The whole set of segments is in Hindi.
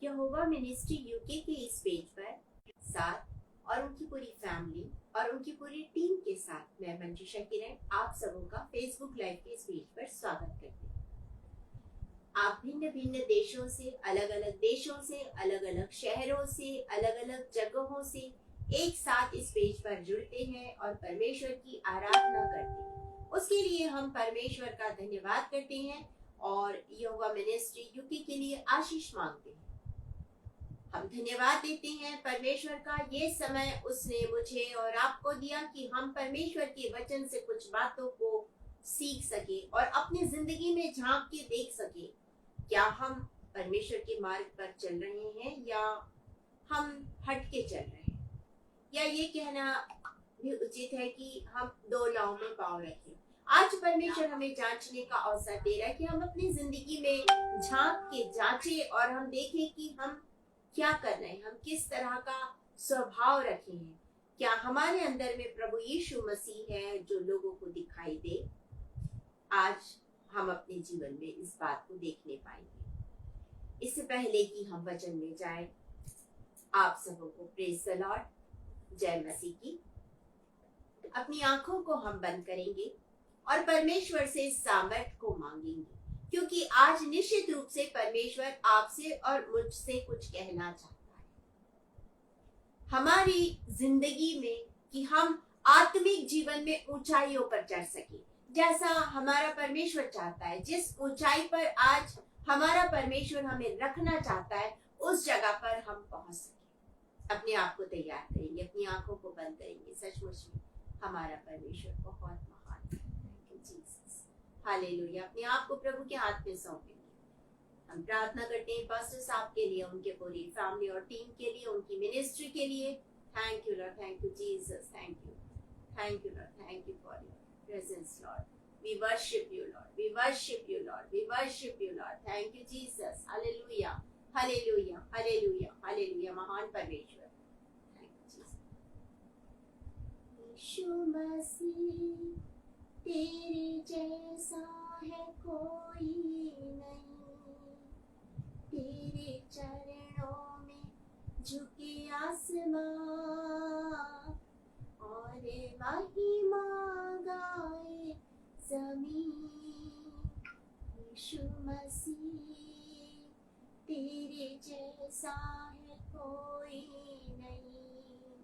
यहोवा मिनिस्ट्री यूके के इस पेज पर साथ और उनकी पूरी फैमिली और उनकी पूरी टीम के साथ मैं मंजूषा किरण आप सबों का फेसबुक लाइव के इस पेज पर स्वागत करती हूँ। आप भिन्न भिन्न देशों से, अलग अलग देशों से, अलग अलग शहरों से, अलग अलग जगहों से एक साथ इस पेज पर जुड़ते हैं और परमेश्वर की आराधना करते हैं। उसके लिए हम परमेश्वर का धन्यवाद करते हैं और यहोवा मिनिस्ट्री यूके के लिए आशीष मांगते हैं। हम धन्यवाद देते हैं परमेश्वर का, ये समय उसने मुझे और आपको दिया कि हम परमेश्वर के वचन से कुछ बातों को सीख सके और अपनी जिंदगी में झांक के देख सके। क्या हम परमेश्वर के मार्ग पर चल रहे हैं या हम हट के चल रहे हैं, या ये कहना भी उचित है कि हम दो नाव में पांव रखें। आज परमेश्वर हमें जांचने का अवसर दे रहा है कि हम अपनी जिंदगी में झांक के जांचें और हम देखें कि हम क्या कर रहे हैं, हम किस तरह का स्वभाव रखे हैं। क्या हमारे अंदर में प्रभु यीशु मसीह है जो लोगों को दिखाई दे। आज हम अपने जीवन में इस बात को देखने पाएंगे। इससे पहले कि हम वचन में जाएं, आप सबों को प्रेज द लॉर्ड, जय मसीह की। अपनी आंखों को हम बंद करेंगे और परमेश्वर से सामर्थ को मांगेंगे, क्योंकि आज निश्चित रूप से परमेश्वर आपसे और मुझसे कुछ कहना चाहता है हमारी जिंदगी में, कि हम आत्मिक जीवन में ऊंचाइयों पर चढ़ सके जैसा हमारा परमेश्वर चाहता है। जिस ऊंचाई पर आज हमारा परमेश्वर हमें रखना चाहता है, उस जगह पर हम पहुंच सके। अपने आप को तैयार करेंगे, अपनी आंखों को बंद करेंगे। सचमुच में हमारा परमेश्वर बहुत महान है। Thank you Jesus, hallelujah. अपने आप को प्रभु के हाथ में सौंपेंगे। हम प्रार्थना करते हैं पास्टर साहब के लिए, उनके पूरी फैमिली और टीम के लिए, उनकी मिनिस्ट्री के लिए। Thank you lord, thank you Jesus, thank you lord, thank you for your presence, Lord. We worship you, Lord. We worship you, Lord. We worship you, Lord. Thank you, Jesus. Hallelujah. Hallelujah. Hallelujah. Hallelujah. महान परमेश्वर। Thank you, Jesus. यीशु मसीह तेरे जैसा है कोई नहीं, तेरे चरणों में झुके आसमां और महिमा गाए ज़मीन। यीशु मसीह तेरे जैसा है कोई नहीं,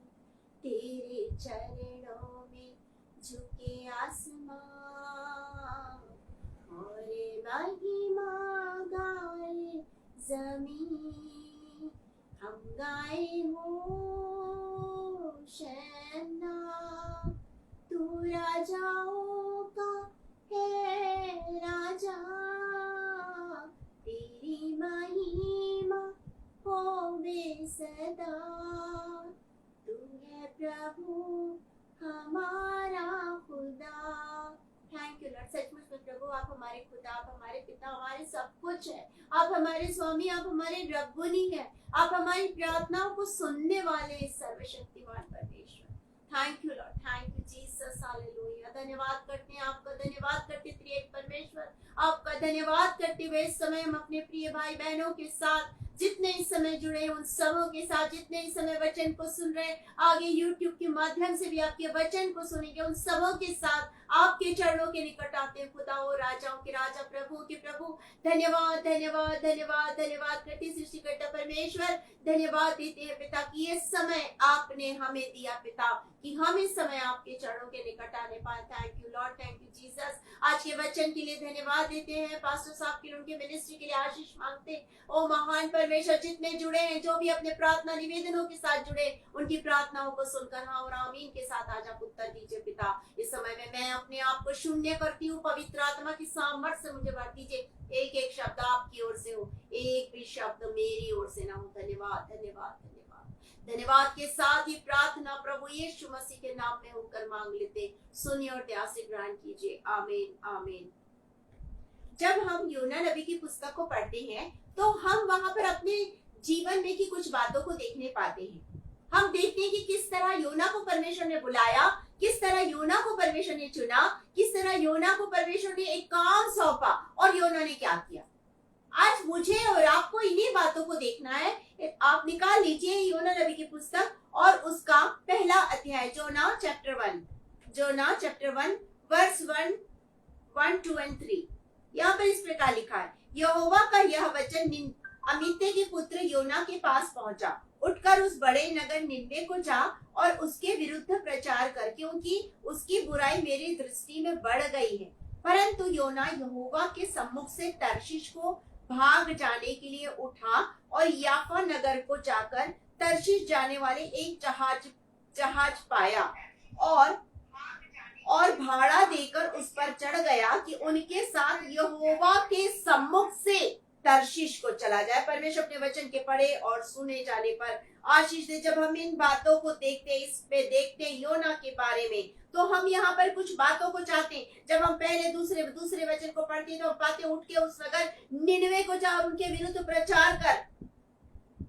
तेरे चरणों में झुके आसमां और महिमा गाए ज़मीन। हम गाए होशाना, तू राजाओं का है राजा, तेरी महिमा होवे सदा। तू है प्रभु हमारा खुदा। Thank you Lord. सचमुच में प्रभु आप हमारे खुदा, आप हमारे पिता, हमारे सब कुछ है। आप हमारे स्वामी, आप हमारे रब्बुनी है। आप हमारी प्रार्थनाओं को सुनने वाले सर्वशक्तिमान परमेश्वर। Thank you lord, thank you Jesus, hallelujah. धन्यवाद करते हैं आपका, धन्यवाद करते त्रिएक परमेश्वर आपका धन्यवाद करते हुए इस समय हम अपने प्रिय भाई बहनों के साथ, जितने इस समय जुड़े हैं उन सबों के साथ, जितने इस समय वचन को सुन रहे हैं, आगे YouTube के माध्यम से भी आपके वचन को सुनेंगे, उन सबों के साथ आपके चरणों के निकट आते हैं। खुदा हो, राजाओं के राजा, प्रभु के प्रभु, धन्यवाद धन्यवाद धन्यवाद धन्यवाद करते सृष्टिकर्ता परमेश्वर। धन्यवाद देते हैं पिता कि ये समय आपने हमें दिया पिता, कि हम इस समय आपके चरणों के निकट आने पाए। Thank you lord, thank you Jesus. आज के वचन के लिए धन्यवाद देते हैं। पास्टर साहब के, उनके मिनिस्ट्री के लिए आशीष मांगते हैं। ओ महान परमेश्वर, जितने जुड़े हैं, जो भी अपने प्रार्थना निवेदनों के साथ जुड़े, उनकी प्रार्थनाओं को सुनकर हाँ और आमीन के साथ आज आप उत्तर दीजिए पिता। इस समय में मैं अपने आप को शून्य करती हूँ, पवित्र आत्मा की सामर्थ से मुझे भर दीजिए। एक एक शब्द आपकी ओर से हो, एक भी शब्द मेरी ओर से ना हो। धन्यवाद धन्यवाद धन्यवाद धन्यवाद के साथ ही प्रार्थना प्रभु यीशु मसीह के नाम में होकर मांग लेते। सुनिए और ध्यान से ग्रहण कीजिए। आमीन आमीन। जब हम योना नबी की पुस्तक को पढ़ते हैं तो हम वहां पर अपने जीवन में की कुछ बातों को देखने पाते हैं। हम देखते हैं कि किस तरह योना को परमेश्वर ने बुलाया, किस तरह योना को परमेश्वर ने चुना, किस तरह योना को परमेश्वर ने एक काम सौंपा और योना ने क्या किया। आज मुझे और आपको इन्हीं बातों बातों को देखना है। आप निकाल लीजिए योना नबी की पुस्तक और उसका पहला अध्याय, जोना चैप्टर 1 वर्स 1, 2 और 3। यहाँ पर इस प्रकार लिखा है, यहोवा का यह वचन अमित्ते के पुत्र योना के पास पहुंचा। उठकर उस बड़े नगर निन्वे को जा और उसके विरुद्ध प्रचार कर, क्योंकि उसकी बुराई मेरी दृष्टि में बढ़ गई है। परंतु योना यहोवा के सम्मुख से तर्शीश को भाग जाने के लिए उठा और याफा नगर को जाकर तर्शीश जाने वाले एक जहाज पाया और भाड़ा देकर उस पर चढ़ गया कि उनके साथ यहोवा के सम्मुख से तर्शीश को चला जाए। परमेश्वर अपने वचन के पढ़े और सुने जाने पर आशीष दे। जब हम इन बातों को देखते योना के बारे में, तो हम यहाँ पर कुछ बातों को चाहते हैं। जब हम पहले दूसरे वचन को पढ़ते हैं तो पाते उठ के उस नगर निनवे को जा, उनके विरुद्ध प्रचार कर।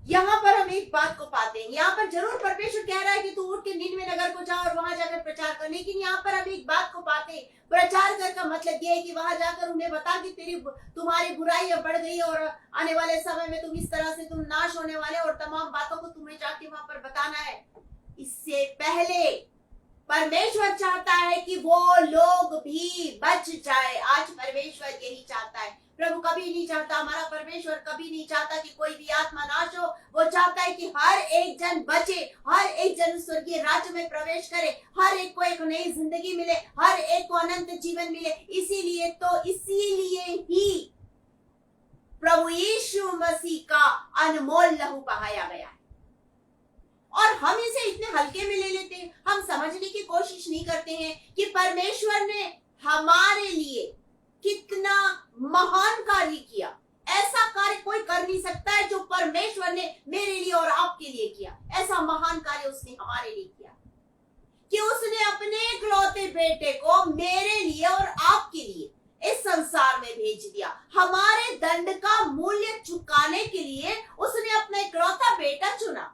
यहाँ पर हम एक बात को पाते हैं, यहाँ पर जरूर परमेश्वर कह रहा है कि तू उठ के निनवे नगर को जा और वहां जाकर प्रचार कर, लेकिन यहाँ पर हम एक बात को पाते हैं, प्रचार कर का मतलब यह है कि वहां जाकर उन्हें बता कि तुम्हारी बुराई अब बढ़ गई और आने वाले समय में तुम इस तरह से तुम नाश होने वाले, और तमाम बातों को तुम्हें जाके वहां पर बताना है। इससे पहले परमेश्वर चाहता है कि वो लोग भी बच जाए। आज परमेश्वर यही चाहता है। प्रभु कभी नहीं चाहता, हमारा परमेश्वर कभी नहीं चाहता कि कोई भी आत्मा नाश हो। वो चाहता है कि हर एक जन बचे, हर एक जन स्वर्गीय राज्य में प्रवेश करे, हर एक को एक नई जिंदगी मिले, हर एक को अनंत जीवन मिले। इसीलिए ही प्रभु यीशु मसीह का अनमोल लहू बहाया गया है। और हम इसे इतने हल्के में ले लेते हैं, हम समझने की कोशिश नहीं करते हैं कि परमेश्वर ने हमारे लिए कितना महान कार्य किया। ऐसा कार्य कोई कर नहीं सकता है जो परमेश्वर ने मेरे लिए और आपके लिए किया। ऐसा महान कार्य उसने हमारे लिए किया कि उसने अपने इकलौते बेटे को मेरे लिए और आपके लिए इस संसार में भेज दिया। हमारे दंड का मूल्य चुकाने के लिए उसने अपना इकलौता बेटा चुना।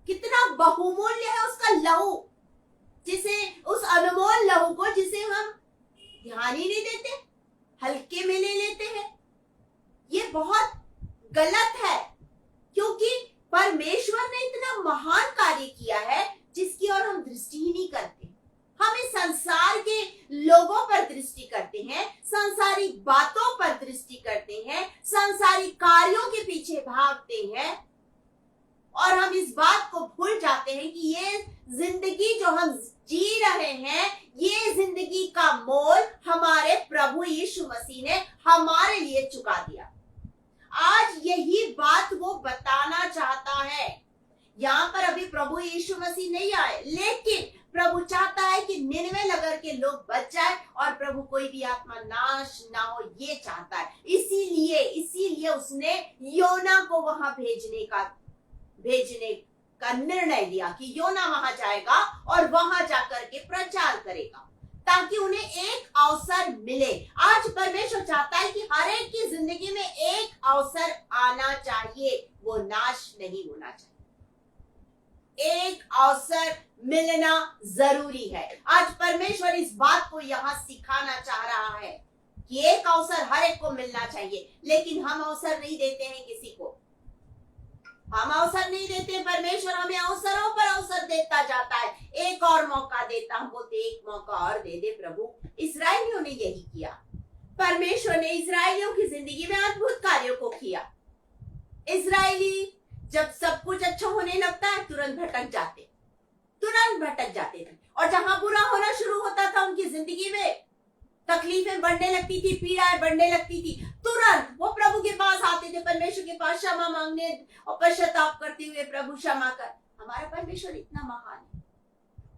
कितना बहुमूल्य है उसका लहू, जिसे उस अनमोल लहू को जिसे हम ध्यान ही नहीं देते, हल्के में ले लेते हैं। ये बहुत गलत है, क्योंकि परमेश्वर ने इतना महान कार्य किया है जिसकी ओर हम दृष्टि ही नहीं करते। हम इस संसार के लोगों पर दृष्टि करते हैं, संसारी बातों पर दृष्टि करते हैं, संसारी कार्यों के पीछे भागते हैं, और हम इस बात को भूल जाते हैं कि ये जिंदगी जो हम जी रहे हैं, ये जिंदगी का मोल हमारे प्रभु यीशु मसीह ने हमारे लिए चुका दिया। आज यही बात वो बताना चाहता है। यहाँ पर अभी प्रभु यीशु मसीह नहीं आए, लेकिन प्रभु चाहता है कि निनवे नगर के लोग बच जाए और प्रभु कोई भी आत्मा नाश ना हो, ये चाहता है। इसीलिए उसने योना को वहां भेजने का निर्णय लिया कि योना वहां जाएगा और वहां जाकर के प्रचार करेगा, ताकि उन्हें एक अवसर मिले। आज परमेश्वर चाहता है कि हर एक की जिंदगी में एक अवसर आना चाहिए, वो नाश नहीं होना चाहिए। एक अवसर मिलना जरूरी है। आज परमेश्वर इस बात को यहाँ सिखाना चाह रहा है कि एक अवसर हर एक को मिलना चाहिए, लेकिन हम अवसर नहीं देते हैं किसी को। हम अवसर नहीं देते। परमेश्वर हमें अवसरों पर अवसर देता जाता है, एक और मौका देता। हम बोलते एक मौका और दे दे प्रभु। इस्राएलियों ने यही किया। परमेश्वर ने इस्राएलियों की जिंदगी में अद्भुत कार्यों को किया। इस्राएली जब सब कुछ अच्छा होने लगता है तुरंत भटक जाते थे, और जहां बुरा होना शुरू होता था उनकी जिंदगी में, तकलीफें बढ़ने लगती थी, पीड़ाएं बढ़ने लगती थी, तुरंत वो प्रभु के पास आते थे, परमेश्वर के पास क्षमा मांगने और पश्चाताप करते हुए, प्रभु क्षमा कर। हमारा परमेश्वर इतना महान है,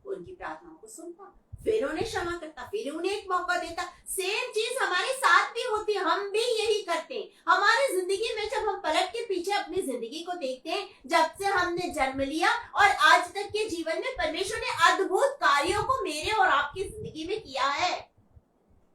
उनकी प्रार्थनाओं को सुनता, फिर उन्हें क्षमा करता, फिर उन्हें एक मौका देता। सेम चीज हमारे साथ भी होती है, हम भी यही करते हैं। हमारी जिंदगी में जब हम पलट के पीछे अपनी जिंदगी को देखते हैं, जब से हमने जन्म लिया और आज तक के जीवन में परमेश्वर ने अद्भुत कार्यों को मेरे और आपकी जिंदगी में किया है।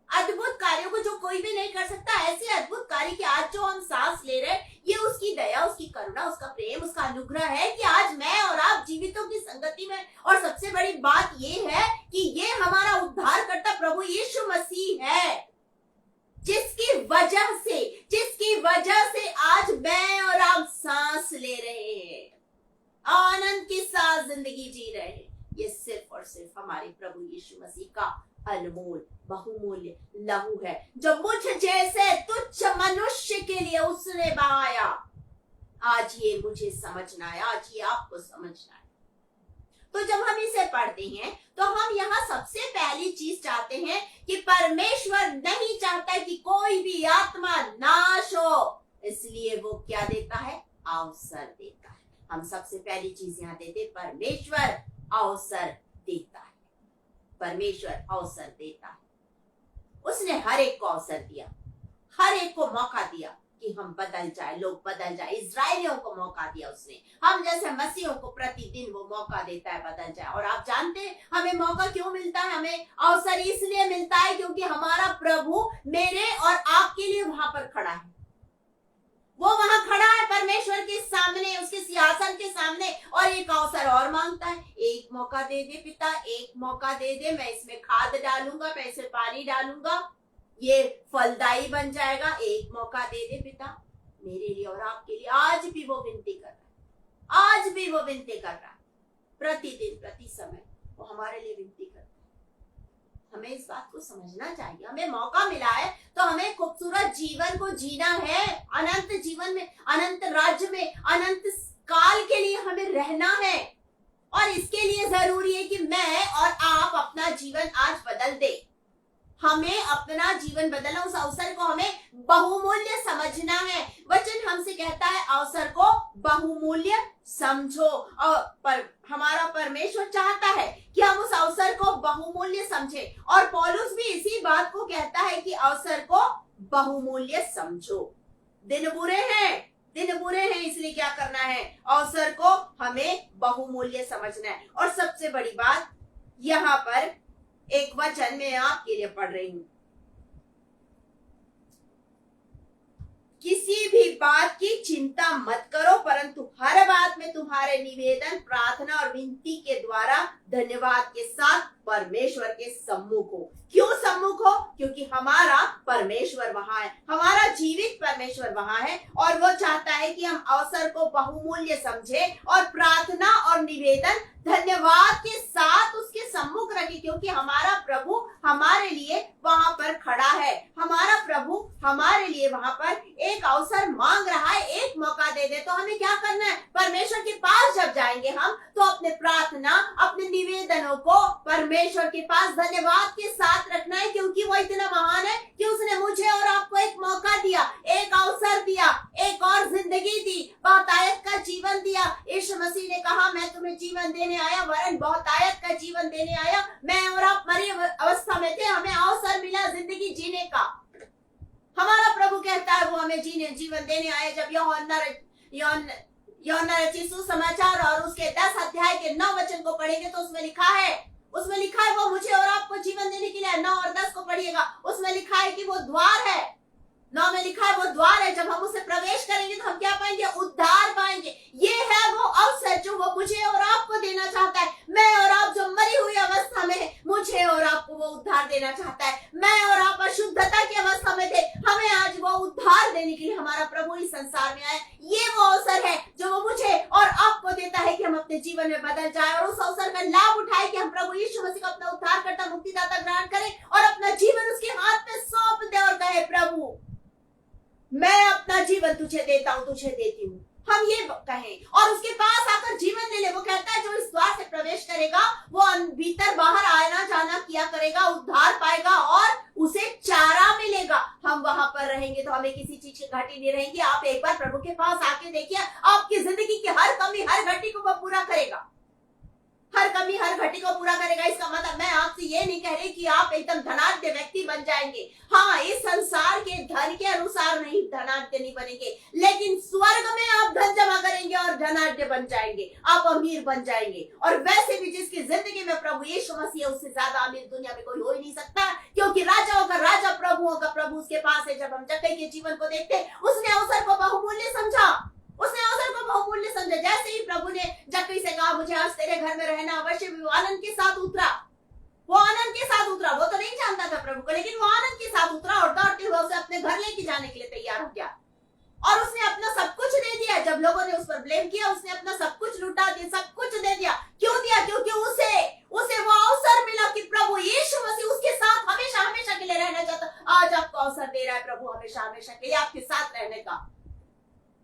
अद्भुत कार्यों को जो कोई भी नहीं कर सकता, ऐसे अद्भुत कार्य कि आज जो हम सांस ले रहे हैं, ये उसकी दया, उसकी करुणा, उसका प्रेम, उसका अनुग्रह है कि आज मैं और आप जीवितों की संगति में। और सबसे बड़ी बात ये है कि ये हमारा उद्धारकर्ता प्रभु यीशु मसीह है, जिसकी वजह से आज मैं और आप ले रहे हैं, आनंद के साथ जिंदगी जी रहे हैं, ये सिर्फ और सिर्फ हमारे प्रभु यीशु मसीह का अनमोल बहुमूल्य लहू है, जो मुझ जैसे तुच्छ मनुष्य के लिए उसने बहाया। आज ये मुझे समझना है, आज ये आपको समझना है। तो जब हम इसे पढ़ते हैं तो हम यहाँ सबसे पहली चीज चाहते हैं कि परमेश्वर नहीं चाहता कि कोई भी आत्मा नाश हो, इसलिए वो क्या देता है? अवसर देता है। हम सबसे पहली चीज यहाँ देते, परमेश्वर अवसर देता है। परमेश्वर अवसर देता है। उसने हर एक को अवसर दिया, हर एक को मौका दिया कि हम बदल जाए, लोग बदल जाए। इजरायलियों को मौका दिया उसने, हम जैसे मसीहों को प्रतिदिन वो मौका देता है बदल जाए। और आप जानते हैं हमें मौका क्यों मिलता है? हमें अवसर इसलिए मिलता है क्योंकि हमारा प्रभु मेरे और आपके लिए वहां पर खड़ा है। वो वहां खड़ा है परमेश्वर के सामने, उसके सिंहासन के सामने, और एक अवसर और मांगता है। एक मौका दे दे पिता, एक मौका दे दे, मैं इसमें खाद डालूंगा, मैं इसमें पानी डालूंगा, ये फलदायी बन जाएगा। एक मौका दे दे पिता मेरे लिए और आपके लिए। आज भी वो विनती कर रहा है, आज भी वो विनती कर रहा है। प्रतिदिन प्रति समय वो हमारे लिए विनती करता है। हमें इस बात को समझना चाहिए, हमें मौका मिला है तो हमें खूबसूरत जीवन को जीना है। अनंत जीवन में, अनंत राज्य में, अनंत काल के लिए हमें रहना है। और इसके लिए जरूरी है कि मैं और आप अपना जीवन आज बदल दे। हमें अपना जीवन बदलना, उस अवसर को हमें बहुमूल्य समझना है। वचन हमसे कहता है अवसर को बहुमूल्य समझो, और हमारा परमेश्वर चाहता है कि हम उस अवसर को बहुमूल्य समझें। और पौलुस भी इसी बात को कहता है कि अवसर को बहुमूल्य समझो। दिन बुरे हैं, दिन बुरे हैं, इसलिए क्या करना है? अवसर को हमें बहुमूल्य समझना है। और सबसे बड़ी बात यहाँ पर एक वचन मैं आपके लिए पढ़ रही हूं, किसी भी बात की चिंता मत करो, परंतु हर बात में तुम्हारे निवेदन, प्रार्थना और विनती के द्वारा धन्यवाद के साथ परमेश्वर के सम्मुख हो। क्यों सम्मुख हो? क्योंकि हमारा परमेश्वर वहां है, हमारा जीवित परमेश्वर वहां है, और वो चाहता है कि हम अवसर को बहुमूल्य समझे और प्रार्थना और निवेदन धन्यवाद के साथ उसके सम्मुख रखें, क्योंकि हमारा प्रभु हमारे लिए वहां पर खड़ा है। हमारा प्रभु हमारे लिए वहां पर एक अवसर मांग रहा है, एक मौका दे दे। तो हमें क्या करना है? परमेश्वर के पास जब जाएंगे हम, तो अपने प्रार्थना, अपने निवेदनों को परमेश्वर के पास धन्यवाद के साथ रखना है, क्योंकि वो इतना महान है कि उसने मुझे और आपको एक मौका दिया, एक अवसर दिया, एक और जिंदगी दी, बहुतायत का जीवन दिया। यीशु मसीह ने कहा मैं तुम्हें जीवन देने आया, वरन बहुतायत का जीवन देने आया। मैं और आप मरी अवस्था में थे, हमें अवसर मिला जिंदगी जीने का। हमारा प्रभु कहता है वो हमें जीवन देने आया। जब यूहन्ना रचित सुसमाचार और उसके 10 अध्याय के 9 वचन को पढ़ेंगे तो उसमें लिखा है वो मुझे और आपको जीवन देने के लिए। 9 और 10 को पढ़िएगा, उसमें लिखा है कि वो द्वार है। 9 में लिखा है वो द्वार है, जब हम उसे प्रवेश करेंगे तो हम क्या पाएंगे? उद्धार पाएंगे। ये है वो अवसर जो वो मुझे और आपको देना चाहता है। मैं और आप जो मरी हुई अवस्था में है, मुझे और आपको वो उद्धार देना चाहता है। मैं और आप अशुद्धता की अवस्था में थे, हमें आज वो उद्धार देने के लिए हमारा प्रभु इस संसार में आया। ये वो अवसर है जो वो मुझे और आपको देता है कि हम अपने जीवन में बदल जाए और उस अवसर का लाभ उठाए कि हम प्रभु यीशु मसीह को अपना उद्धारकर्ता, मुक्तिदाता ग्रहण करें और अपना जीवन उसके हाथ में सौंप दे और कहे प्रभु मैं अपना जीवन तुझे देता हूँ, तुझे देती हूँ। हम ये कहें और उसके पास आकर जीवन ले ले। वो कहता है जो इस द्वार से प्रवेश करेगा वो भीतर बाहर आना जाना किया करेगा, उद्धार पाएगा और उसे चारा मिलेगा। हम वहां पर रहेंगे तो हमें किसी चीज की घटी नहीं रहेगी। आप एक बार प्रभु के पास आके देखिए, आपकी जिंदगी की हर कमी, हर घटी को वो पूरा करेगा। हर कमी, हर घटी को पूरा करेगा। इसका मतलब मैं आपसे ये नहीं कह रही कि आप एकदम धनाढ्य व्यक्ति बन जाएंगे। हाँ, इस संसार के धन के अनुसार नहीं धनाढ्य नहीं बनेंगे, लेकिन स्वर्ग में आप धन जमा करेंगे और धनाढ्य बन जाएंगे, आप अमीर बन जाएंगे। और वैसे भी जिसकी जिंदगी में प्रभु यीशु मसीह, उससे ज्यादा अमीर दुनिया में कोई हो ही नहीं सकता, क्योंकि राजाओं का राजा, प्रभुओं का प्रभु उसके पास है। जब हम जक्कई के जीवन को देखते हैं, उसने अवसर को बहुमूल्य समझा, उसने अवसर को बहुमूल्य समझा। जैसे ही प्रभु ने जक्कई से कहा मुझे आज तेरे घर में रहना अवश्य, वो आनंद के साथ उतरा। वो आनंद के साथ उतरा। वो तो नहीं जानता था प्रभु को, लेकिन वो आनंद के साथ उतरा और दौड़ते हुए उसे अपने घर लेके जाने के लिए तैयार हो गया। और उसने अपना सब कुछ दे दिया। जब लोगों ने उस पर प्रेम किया, उसने अपना सब कुछ लुटा दिया, सब कुछ दे दिया। क्यों दिया? क्योंकि उसे वो अवसर मिला कि प्रभु यीशु मसीह उसके साथ हमेशा हमेशा के लिए रहना चाहता। आज आपको अवसर दे रहा है प्रभु हमेशा हमेशा के लिए आपके साथ रहने का।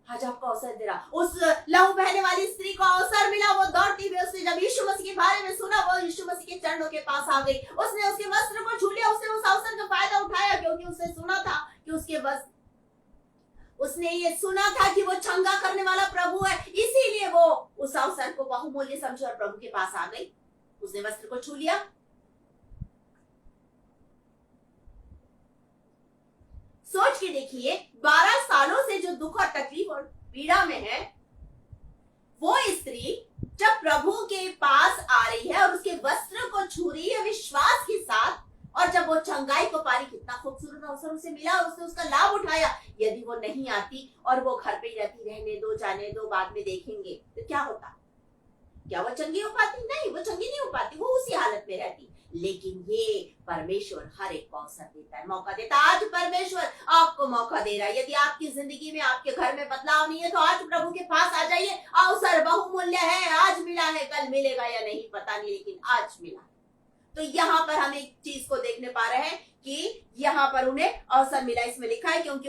आज आपको अवसर दे रहा। उस लहू बहने वाली स्त्री को अवसर मिला, वो दौड़ती हुई उसने जब यीशु मसीह के बारे में सुना, वो यीशु मसीह के चरणों के पास आ गई, उसने उसके वस्त्र को छू लिया, उसने उस अवसर का फायदा उठाया क्योंकि उसने सुना था कि उसके वस्त्र, उसने ये सुना था कि वो चंगा करने वाला प्रभु है, इसीलिए वो उस अवसर को बहुमूल्य समझी और प्रभु के पास आ गई, उसने वस्त्र को छू लिया। सोच के देखिए, 12 सालों से जो दुख और तकलीफ और पीड़ा में है, वो स्त्री जब प्रभु के पास आ रही है और उसके वस्त्र को छू रही है विश्वास के साथ, और जब वो चंगाई को पा रही, कितना खूबसूरत अवसर उसे मिला, उसने उसका लाभ उठाया। यदि वो नहीं आती और वो घर पे रहती, रहने दो, जाने दो, बाद में देखेंगे, तो क्या होता? क्या वो चंगी हो पाती? नहीं, वो चंगी नहीं हो पाती, वो उसी हालत में रहती। लेकिन ये परमेश्वर हर एक को अवसर देता है, मौका देता है। आज परमेश्वर आपको मौका दे रहा है। यदि आपकी जिंदगी में, आपके घर में बदलाव नहीं है, तो आज प्रभु के पास आ जाइए। अवसर बहुमूल्य है, आज मिला है, कल मिलेगा या नहीं पता नहीं, लेकिन आज मिला। तो यहाँ पर हम एक चीज को देखने पा रहे हैं कि यहाँ पर उन्हें अवसर मिला। इसमें लिखा है क्योंकि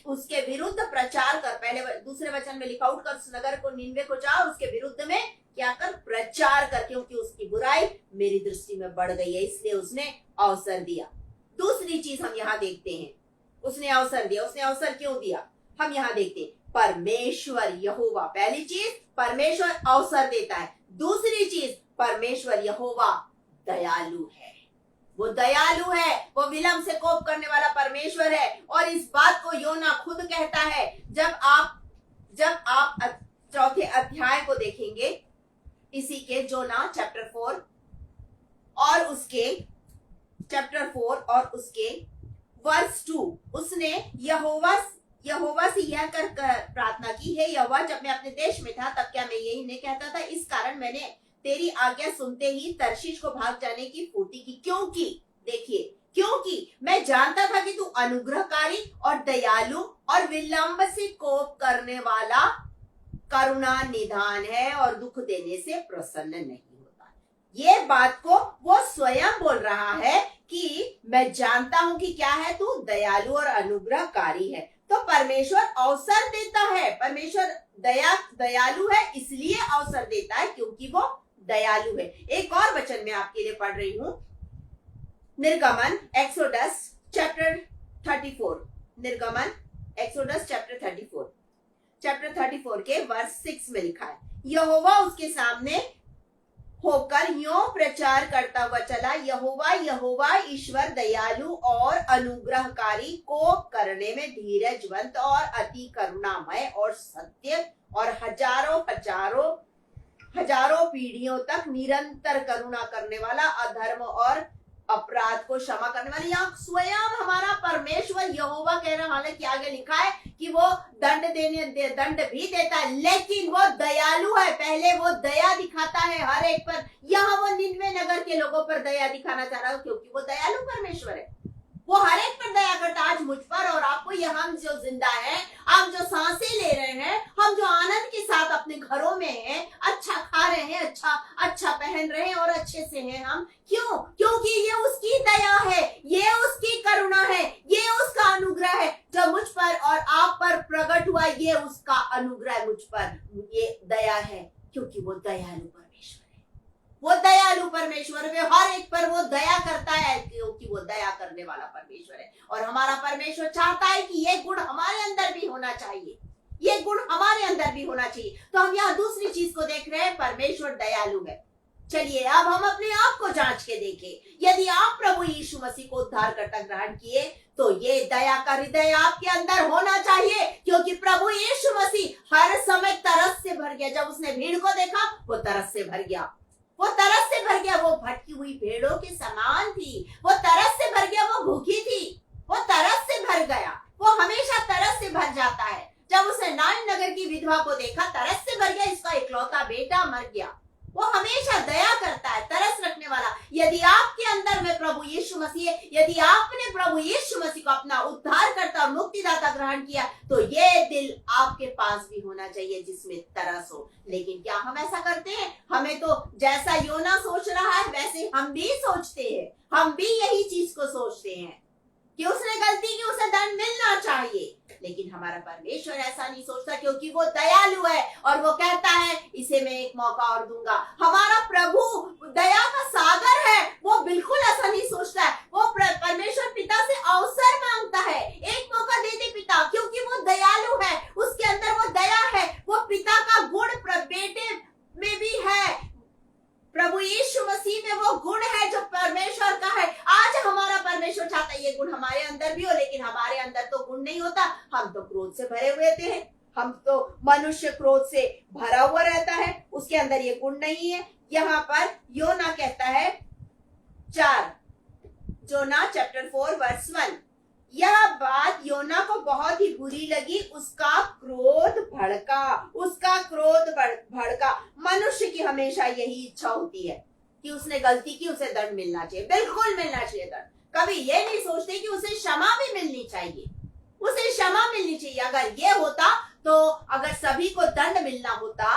उसके विरुद्ध प्रचार कर, पहले दूसरे वचन में लिखा, उठकर उस नगर को, निनवे को जा, उसके विरुद्ध में क्या कर? प्रचार कर, क्योंकि उसकी बुराई मेरी दृष्टि में बढ़ गई है, इसलिए उसने अवसर दिया। दूसरी चीज हम यहाँ देखते हैं, उसने अवसर दिया। उसने अवसर क्यों दिया? हम यहाँ देखते हैं, परमेश्वर यहोवा। पहली चीज, परमेश्वर अवसर देता है। दूसरी चीज, परमेश्वर यहोवा दयालु है। वो दयालु है, वो विलंब से कोप करने वाला परमेश्वर है। और इस बात को योना खुद कहता है। जब आप चौथे अध्याय को देखेंगे, इसी के जोना चैप्टर 4 और उसके वर्स 2, उसने यहोवा से यह कर प्रार्थना की, है यहोवा, जब मैं अपने देश में था तब क्या मैं यही नहीं कहता था? इस कारण मैंने तेरी आज्ञा सुनते ही तर्शीश को भाग जाने की फुर्ती की, क्योंकि देखिए, क्योंकि मैं जानता था कि तू अनुग्रहकारी और दयालु और विलंब से कोप करने वाला, करुणा निधान है और दुख देने से प्रसन्न नहीं होता। ये बात को वो स्वयं बोल रहा है कि मैं जानता हूं कि क्या है, तू दयालु और अनुग्रहकारी है। तो परमेश्वर अवसर देता है। परमेश्वर दयालु है, इसलिए अवसर देता है क्योंकि वो दयालु है। एक और वचन मैं आपके लिए पढ़ रही हूं, निर्गमन एक्सोडस चैप्टर 34। निर्गमन एक्सोडस चैप्टर 34 के वर्स 6 में लिखा है, यहोवा उसके सामने होकर यूं प्रचार करता हुआ चला, यहोवा यहोवा ईश्वर दयालु और अनुग्रहकारी, कोप करने में धीरजवंत और अति करुणामय और सत्य, और हजारों पीढ़ियों तक निरंतर करुणा करने वाला, अधर्म और अपराध को क्षमा करने वाली। यहाँ स्वयं हमारा परमेश्वर यहोवा कह रहा है, हालांकि आगे लिखा है कि वो दंड भी देता है, लेकिन वो दयालु है। पहले वो दया दिखाता है हर एक पर। यहाँ वो निनवे नगर के लोगों पर दया दिखाना चाह रहा है क्योंकि वो दयालु परमेश्वर है। वो हर एक पर दया करता। आज मुझ पर और आपको, ये हम जो जिंदा हैं, हम जो सांसें ले रहे हैं, हम जो आनंद के साथ अपने घरों में हैं, अच्छा खा रहे हैं, अच्छा पहन रहे हैं और अच्छे से हैं हम, क्यों? क्योंकि ये उसकी दया है, ये उसकी करुणा है, ये उसका अनुग्रह है जो मुझ पर और आप पर प्रकट हुआ। ये उसका अनुग्रह मुझ पर, ये दया है क्योंकि वो दयालु परमेश्वर है। वो दयालु परमेश्वर है, हर एक पर वो दया करता है क्योंकि वो दया करने वाला परमेश्वर है। और हमारा परमेश्वर चाहता है कि ये गुण हमारे अंदर भी होना चाहिए, ये गुण हमारे अंदर भी होना चाहिए। तो हम यहाँ दूसरी चीज को देख रहे हैं, परमेश्वर दयालु है। चलिए अब हम अपने आप को जांच के देखें। यदि आप प्रभु यीशु मसीह को उद्धारकर्ता ग्रहण किए, तो ये दया का हृदय आपके अंदर होना चाहिए, क्योंकि प्रभु यीशु मसीह हर समय तरस से भर गया। जब उसने भीड़ को देखा, वो तरस से भर गया, वो तरस से भर गया। वो भटकी हुई भेड़ों के समान थी, वो तरस से भर गया। वो भूखी थी, वो तरस से भर गया। वो हमेशा तरस से भर जाता है। जब उसने नाइन नगर की विधवा को देखा, तरस से भर गया, इसका इकलौता बेटा मर गया। वो हमेशा दया करता है, तरस रखने वाला। यदि आपके अंदर में प्रभु यीशु मसीह है, यदि आपने प्रभु यीशु मसीह को अपना उद्धारकर्ता और मुक्तिदाता ग्रहण किया, तो ये दिल आपके पास भी होना चाहिए जिसमें तरस हो। लेकिन क्या हम ऐसा करते हैं? हमें तो जैसा योना सोच रहा है वैसे हम भी सोचते हैं, हम भी यही चीज को सोचते हैं कि उसने गलती की, उसे दंड मिलना चाहिए। लेकिन हमारा परमेश्वर ऐसा नहीं सोचता, क्योंकि वो दयालु है और वो कहता है इसे मैं एक मौका और दूंगा। हमारा प्रभु दया का सागर है, वो बिल्कुल ऐसा नहीं सोचता है। वो परमेश्वर पिता से अवसर मांगता है, एक मौका दे दे पिता, क्योंकि वो दयालु है, उसके अंदर वो दया है, वो पिता का गुण बेटे में भी है। प्रभु यीशु मसीह में वो गुण है जो परमेश्वर का है। आज हमारा परमेश्वर चाहता है ये गुण हमारे अंदर भी हो, लेकिन हमारे अंदर तो गुण नहीं होता। हम तो क्रोध से भरे हुए थे, हम तो मनुष्य क्रोध से भरा हुआ रहता है, उसके अंदर ये गुण नहीं है। यहाँ पर योना कहता है 4 जोना चैप्टर 4 वर्स 1, यह बात योना को बहुत ही बुरी लगी, उसका क्रोध भड़का। मनुष्य की हमेशा यही इच्छा होती है कि उसने गलती की, उसे दंड मिलना चाहिए, बिल्कुल मिलना चाहिए दंड। कभी ये नहीं सोचते कि उसे क्षमा भी मिलनी चाहिए, उसे क्षमा मिलनी चाहिए। अगर ये होता तो अगर सभी को दंड मिलना होता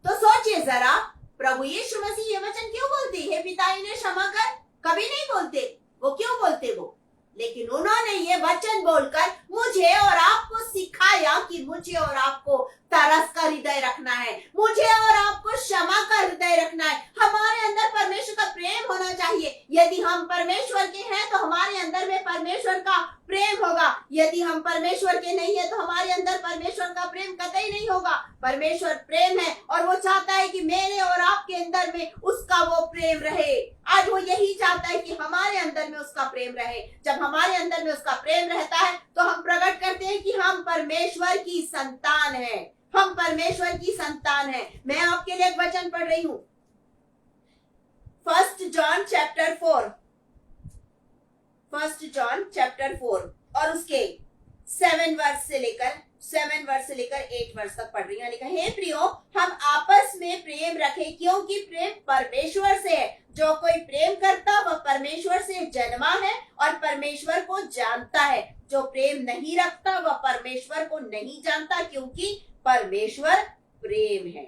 तो सोचिए जरा, प्रभु यीशु मसीह ये वचन क्यों बोलते? हे पिता इन्हें क्षमा कर, कभी नहीं बोलते। वो क्यों बोलते वो? लेकिन उन्होंने ये वचन बोलकर मुझे और आपको सिखाया कि मुझे और आपको तरस का हृदय रखना है, मुझे और आपको क्षमा का हृदय रखना है। हमारे अंदर परमेश्वर का प्रेम होना चाहिए। यदि हम परमेश्वर के हैं तो हमारे अंदर में परमेश्वर का प्रेम होगा। यदि हम परमेश्वर के नहीं है तो हमारे अंदर परमेश्वर का प्रेम कतई नहीं होगा। परमेश्वर प्रेम है और वो चाहता है कि मेरे और आपके अंदर में उसका वो प्रेम रहे। आज वो यही चाहता है कि हमारे अंदर में उसका प्रेम रहे। जब हमारे अंदर में उसका प्रेम रहता है तो हम प्रकट करते हैं कि हम परमेश्वर की संतान हैं, हम परमेश्वर की संतान हैं। मैं आपके लिए एक वचन पढ़ रही हूं, 1 जॉन चैप्टर 4 और उसके 7 वर्स से लेकर 8 वर्ष तक पढ़ रही हूँ। लिखा, हे प्रियो, हम आपस में प्रेम रखें, क्योंकि प्रेम परमेश्वर से है। जो कोई प्रेम करता वह परमेश्वर से जन्मा है और परमेश्वर को जानता है। जो प्रेम नहीं रखता वह परमेश्वर को नहीं जानता, क्योंकि परमेश्वर प्रेम है।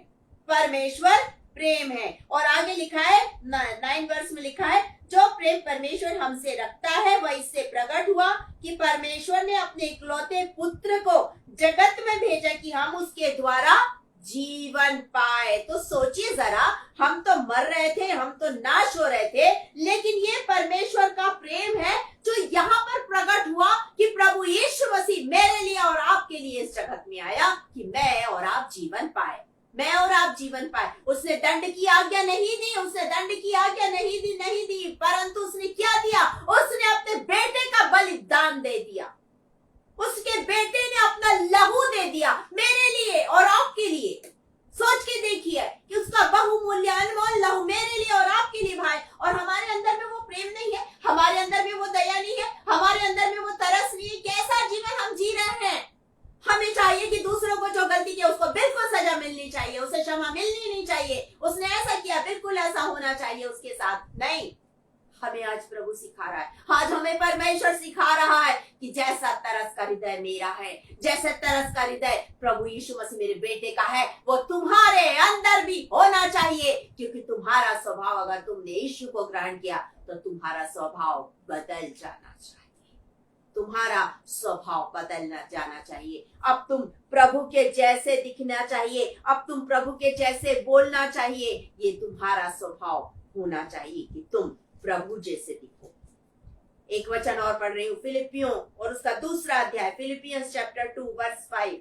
परमेश्वर प्रेम है। और आगे लिखा है 9 वर्ष में लिखा है, जो प्रेम परमेश्वर हमसे रखता है वह इससे प्रकट हुआ कि परमेश्वर ने अपने इकलौते पुत्र को जगत में भेजा कि हम उसके द्वारा जीवन पाए। तो सोचिए जरा, हम तो मर रहे थे, हम तो नाश हो रहे थे, लेकिन ये परमेश्वर का प्रेम है जो यहाँ पर प्रकट हुआ कि प्रभु यीशु मसीह मेरे लिए और आपके लिए इस जगत में आया कि मैं और आप जीवन पाए, मैं और आप जीवन पाए। उसने दंड की आज्ञा नहीं दी, उसने दंड की आज्ञा नहीं दी, परंतु उसने क्या दिया? उसने अपने बेटे का बलिदान दे दिया। उसके बेटे ने अपना लहू दे दिया मेरे लिए और आपके लिए। सोच के देखिए कि उसका बहुमूल्य अनमोल लहू मेरे लिए और आपके लिए भाई। और हमारे अंदर में वो प्रेम नहीं है, हमारे अंदर में वो दया नहीं है, हमारे अंदर में वो तरस नहीं है। कैसा जीवन हम जी रहे हैं? हमें चाहिए कि दूसरों को जो गलती की उसको बिल्कुल सजा मिलनी चाहिए, उसे क्षमा मिलनी नहीं चाहिए। उसने ऐसा किया, बिल्कुल ऐसा होना चाहिए उसके साथ। नहीं, हमें आज प्रभु सिखा रहा है, आज हमें परमेश्वर सिखा रहा है कि जैसा तरस का हृदय मेरा है, जैसा तरस का हृदय प्रभु यीशु मसीह मेरे बेटे का है, वो तुम्हारे अंदर भी होना चाहिए। क्योंकि तुम्हारा स्वभाव, अगर तुमने यीशु को ग्रहण किया तो तुम्हारा स्वभाव बदल जाना चाहिए, तुम्हारा स्वभाव बदलना जाना चाहिए। अब तुम प्रभु के जैसे दिखना चाहिए, अब तुम प्रभु के जैसे बोलना चाहिए। ये तुम्हारा स्वभाव होना चाहिए कि तुम प्रभु जैसे दिखो। एक वचन और पढ़ रही हूँ, फिलिपियों और उसका 2 अध्याय, फिलिपियंस चैप्टर 2 वर्स 5,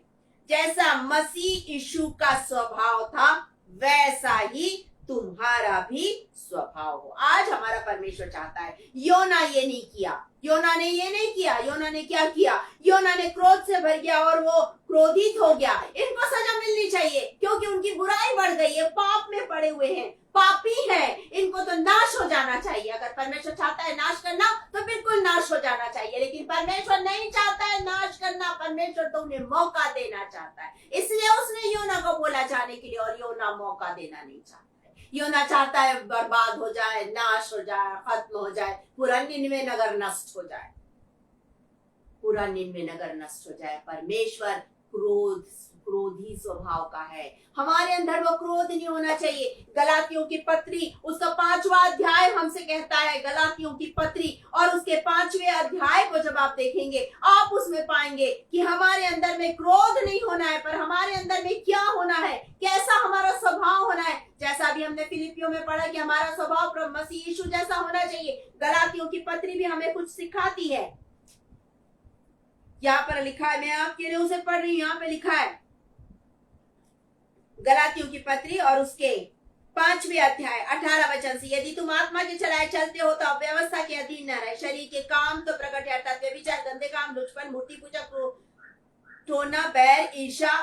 जैसा मसीह यीशु का स्वभाव था वैसा ही तुम्हारा भी स्वभाव हो। आज हमारा परमेश्वर चाहता है। योना ये नहीं किया, योना ने ये नहीं किया। योना ने क्या किया? योना ने क्रोध से भर गया और वो क्रोधित हो गया। इनको सजा मिलनी चाहिए क्योंकि उनकी बुराई बढ़ गई है, पाप में पड़े हुए हैं, पापी है, इनको तो नाश हो जाना चाहिए। अगर परमेश्वर चाहता है नाश करना तो बिल्कुल नाश हो जाना चाहिए, लेकिन परमेश्वर नहीं चाहता है नाश करना। परमेश्वर तो उन्हें मौका देना चाहता है, इसलिए उसने योना को बोला जाने के लिए, और योना मौका देना नहीं चाहता है। योना चाहता है बर्बाद हो जाए, नाश हो जाए, खत्म हो जाए, पूरा निन्वे नगर नष्ट हो जाए, पूरा निन्वे नगर नष्ट हो जाए। परमेश्वर क्रोधी स्वभाव का है, हमारे अंदर वो क्रोध नहीं होना चाहिए। गलातियों की पत्री उसका 5वां अध्याय हमसे कहता है, गलातियों की पत्री और उसके 5वें अध्याय को जब आप देखेंगे, आप उसमें पाएंगे कि हमारे अंदर में क्रोध नहीं होना है, पर हमारे अंदर में क्या होना है, कैसा हमारा स्वभाव होना है। जैसा भी हमने फिलिपियों में पढ़ा कि हमारा स्वभाव प्रभु मसीह यीशु जैसा होना चाहिए, गलातियों की पत्री भी हमें कुछ सिखाती है। यहाँ पर लिखा है, मैं आपके लिए उसे पढ़ रही हूं, यहाँ पे लिखा है गलातियों की पत्री और उसके 5वें अध्याय 18 वचन से, यदि तुम आत्मा के चलाए चलते हो तो व्यवस्था के अधीन न रहे। शरीर के काम तो प्रकट है, अर्थात व्यभिचार, गंदे काम, लुचपन, मूर्ति पूजा, ठोना, बैर, ईर्ष्या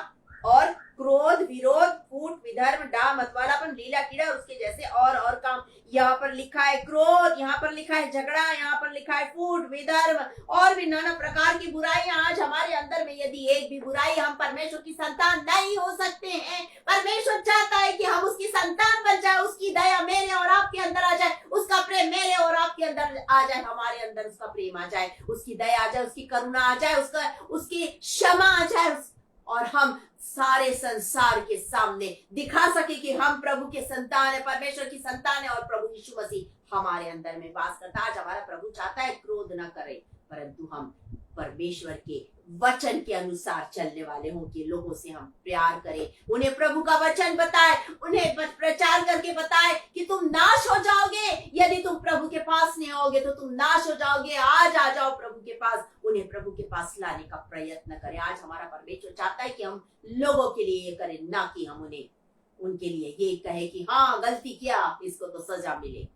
और क्रोध, विरोध, फूट, विधर्म, डाह, मतवालापन, लीला, कीड़ा और उसके जैसे और काम। यहाँ पर लिखा है क्रोध, यहाँ पर लिखा है झगड़ा, यहाँ पर लिखा है फूट, विधर्म और भी नाना प्रकार की बुराइयां। आज हमारे अंदर में यदि एक भी बुराई, हम परमेश्वर की संतान नहीं हो सकते हैं। परमेश्वर चाहता है कि हम उसकी संतान बन जाए, उसकी दया मेरे और आपके अंदर आ जाए, उसका प्रेम मेरे और आपके अंदर आ जाए, हमारे अंदर उसका प्रेम आ जाए, उसकी दया आ जाए, उसकी करुणा आ जाए, उसकी क्षमा आ जाए, और हम सारे संसार के सामने दिखा सके कि हम प्रभु के संतान है, परमेश्वर की संतान है, और प्रभु यीशु मसीह हमारे अंदर में वास करता है। आज हमारा प्रभु चाहता है क्रोध न करे, परंतु हम परमेश्वर के वचन के अनुसार चलने वाले हों, कि लोगों से हम प्यार करें, उन्हें प्रभु का वचन बताए, उन्हें प्रचार करके बताए कि तुम नाश हो जाओगे यदि तुम प्रभु के पास नहीं आओगे, तो तुम नाश हो जाओगे। आज आ जाओ प्रभु के पास, उन्हें प्रभु के पास लाने का प्रयत्न करें। आज हमारा परमेश्वर चाहता है कि हम लोगों के लिए ये करें, ना कि हम उन्हें उनके लिए ये कहे कि हाँ गलती किया, इसको तो सजा मिले।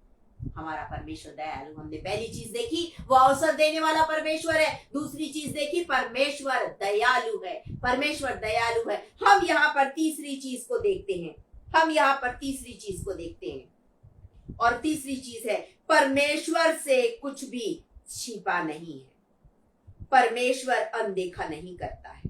हमारा परमेश्वर दयालु, हमने पहली चीज देखी वो अवसर देने वाला परमेश्वर है। दूसरी चीज देखी, परमेश्वर दयालु है, परमेश्वर दयालु है। हम यहाँ पर तीसरी चीज को देखते हैं, हम यहाँ पर तीसरी चीज को देखते हैं, और तीसरी चीज है परमेश्वर से कुछ भी छिपा नहीं है। परमेश्वर अनदेखा नहीं करता है,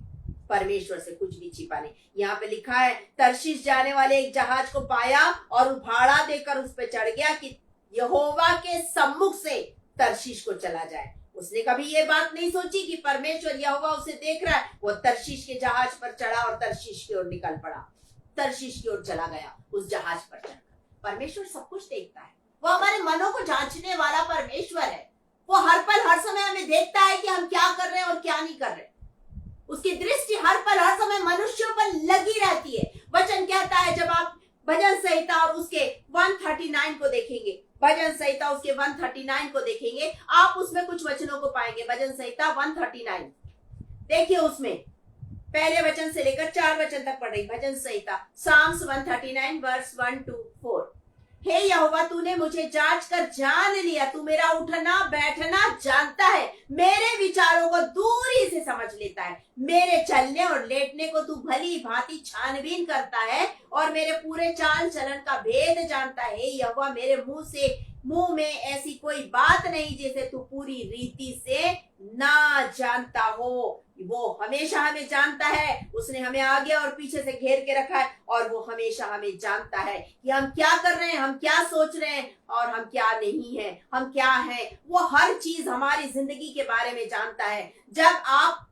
परमेश्वर से कुछ भी छिपा नहीं। यहाँ पे लिखा है, तर्शीश जाने वाले एक जहाज को पाया और उभाड़ा देकर उस पर चढ़ गया कि यहोवा के सम्मुख से तर्शीश को चला जाए। उसने कभी ये बात नहीं सोची कि परमेश्वर यहोवा उसे देख रहा है। वो तर्शीश के जहाज पर चढ़ा और तर्शीश की ओर निकल पड़ा, तर्शीश की ओर चला गया उस जहाज पर चढ़कर। परमेश्वर सब कुछ देखता है, वो हमारे मनों को जांचने वाला परमेश्वर है। वो हर पल हर समय हमें देखता है कि हम क्या कर रहे हैं और क्या नहीं कर रहे। उसकी दृष्टि हर पल हर समय मनुष्यों पर लगी रहती है। वचन कहता है, जब आप भजन संहिता और उसके 139 को देखेंगे, भजन संहिता उसके 139 को देखेंगे, आप उसमें कुछ वचनों को पाएंगे। भजन संहिता 139 देखिए, उसमें पहले वचन से लेकर 4 वचन तक पढ़ रही भजन संहिता, साम्स 139 वर्स 1 to 4। हे यहोवा, तूने मुझे जांच कर जान लिया, तू मेरा उठना बैठना जानता है, मेरे विचारों को दूरी से समझ लेता है, मेरे चलने और लेटने को तू भली भांति छानबीन करता है, और मेरे पूरे चाल चलन का भेद जानता है। हे यहोवा, मेरे मुंह में ऐसी कोई बात नहीं जिसे तू पूरी रीति से ना जानता हो। वो हमेशा हमें जानता है, उसने हमें आगे और पीछे से घेर के रखा है, और वो हमेशा हमें जानता है कि हम क्या कर रहे हैं, हम क्या सोच रहे हैं और हम क्या नहीं है, हम क्या हैं। वो हर चीज हमारी जिंदगी के बारे में जानता है। जब आप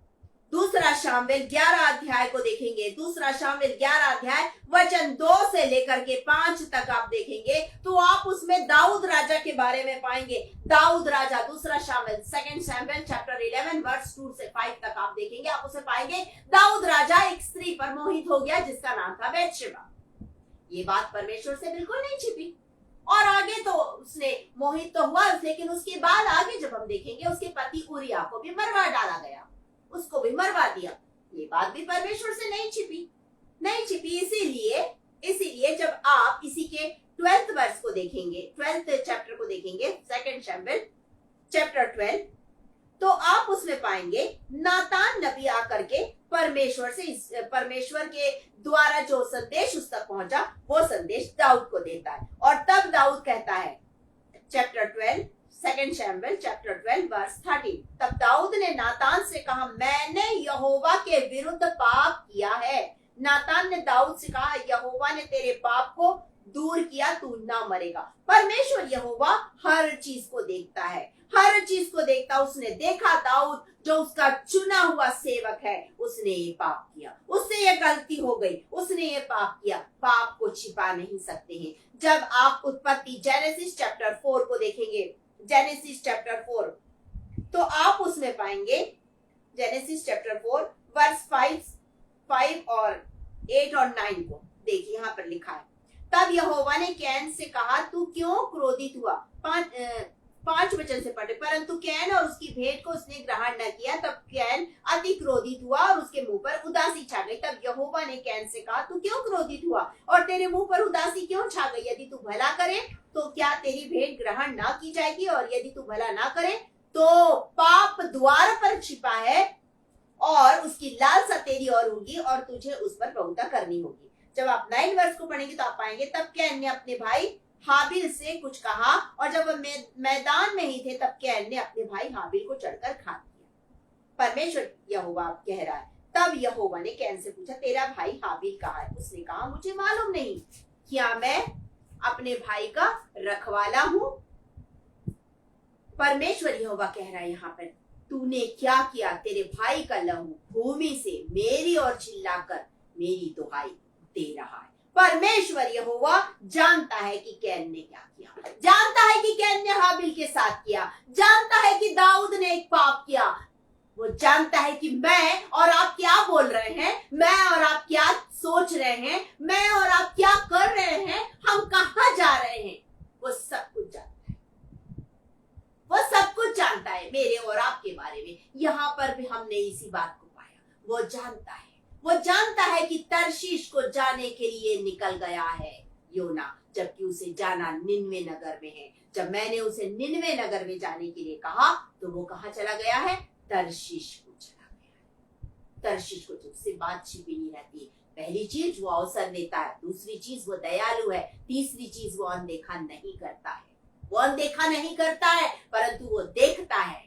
दूसरा शामुएल 11 अध्याय को देखेंगे, दूसरा शामुएल 11 अध्याय वचन 2 से लेकर के 5 तक आप देखेंगे, तो आप उसमें दाऊद राजा के बारे में पाएंगे। दाऊद राजा, दूसरा शामुएल 2 सैमुएल चैप्टर 11 वर्स 2 से 5 तक आप देखेंगे, आप उसे पाएंगे। दाऊद राजा एक स्त्री पर मोहित हो गया जिसका नाम था बैतशेबा। ये बात परमेश्वर से बिल्कुल नहीं छिपी, और आगे तो उसने मोहित तो हुआ, लेकिन उसके बाद आगे जब हम देखेंगे, उसके पति उरिया को भी मरवा डाला गया, उसको भी मरवा दिया। ये बात भी परमेश्वर से नहीं छिपी। इसीलिए जब आप इसी के 12th वर्स को देखेंगे, 12th चैप्टर को देखेंगे, 2 शमूएल चैप्टर 12, तो आप उसमें पाएंगे नातान नबी आकर के परमेश्वर के द्वारा जो संदेश उस तक पहुंचा, वो संदेश दाऊद को देता है। और तब दाऊद कहता है, चैप्टर 12 2 शमूएल चैप्टर 12 वर्स 13, तब दाऊद ने नातान से कहा, मैंने यहोवा के विरुद्ध पाप किया है। नातान ने दाऊद से कहा, यहोवा ने तेरे पाप को दूर किया तू ना मरेगा। परमेश्वर यहोवा हर चीज को देखता है, हर चीज को देखता। उसने देखा दाऊद जो उसका चुना हुआ सेवक है, उसने ये पाप किया, उससे ये गलती हो गई, उसने ये पाप किया। पाप को छिपा नहीं सकते हैं। जब आप उत्पत्ति जेनेसिस चैप्टर 4 को देखेंगे, जेनेसिस चैप्टर 4, तो आप उसमें पाएंगे जेनेसिस चैप्टर 4 वर्स 5 और 8 और 9 को देखिए, यहाँ पर लिखा है, तब यहोवा ने कैन से कहा तू क्यों क्रोधित हुआ। 5 वचन से पढ़े, परंतु कैन और उसकी भेंट को उसने ग्रहण न किया। तब कैन अति क्रोधित हुआ और उसके मुंह पर उदासी छा गई। तब यहोवा ने कैन से कहा तू क्यों क्रोधित हुआ और तेरे मुंह पर उदासी क्यों छा गई। यदि तू भला करे तो क्या तेरी भेंट ग्रहण न की जाएगी, और यदि तू भला ना करे तो पाप द्वार पर छिपा है और उसकी लालसा तेरी ओर होगी और तुझे उस पर प्रभुता करनी होगी। जब आप 9 वर्ष को पढ़ेंगे तो आप पाएंगे, तब कैन ने अपने भाई हाबिल से कुछ कहा, और जब वह मैदान में ही थे तब कैन ने अपने भाई हाबिल को चढ़कर खा लिया। परमेश्वर यहोवा कह रहा है, तब यहोवा ने कैन से पूछा तेरा भाई हाबिल कहाँ है। उसने कहा मुझे मालूम नहीं, क्या मैं अपने भाई का रखवाला हूँ। परमेश्वर यहोवा कह रहा है यहाँ पर, तूने क्या किया। तेरे भाई का लहू भूमि से मेरी ओर चिल्लाकर मेरी दुहाई दे रहा है। परमेश्वर यहोवा जानता है कि कैन ने क्या किया, जानता है कि कैन ने हाबिल के साथ किया, जानता है कि दाऊद ने एक पाप किया। वो जानता है कि मैं और आप क्या बोल रहे हैं, मैं और आप क्या सोच रहे हैं, मैं और आप क्या कर रहे हैं, हम कहाँ जा रहे हैं। वो सब कुछ जानता है, वो सब कुछ जानता है मेरे और आपके बारे में। यहाँ पर भी हमने इसी बात को पाया। वो जानता है, वो जानता है कि तर्शीश को जाने के लिए निकल गया है योना, जबकि उसे जाना निनवे नगर में है। जब मैंने उसे निनवे नगर में जाने के लिए कहा तो वो कहाँ चला गया है, तर्शीश को चला गया है। तर्शीश को जिससे बात छिपी नहीं रहती। पहली चीज वो अवसर देता है, दूसरी चीज वो दयालु है, तीसरी चीज वो अनदेखा नहीं करता है। वो अनदेखा नहीं करता है परंतु वो देखता है,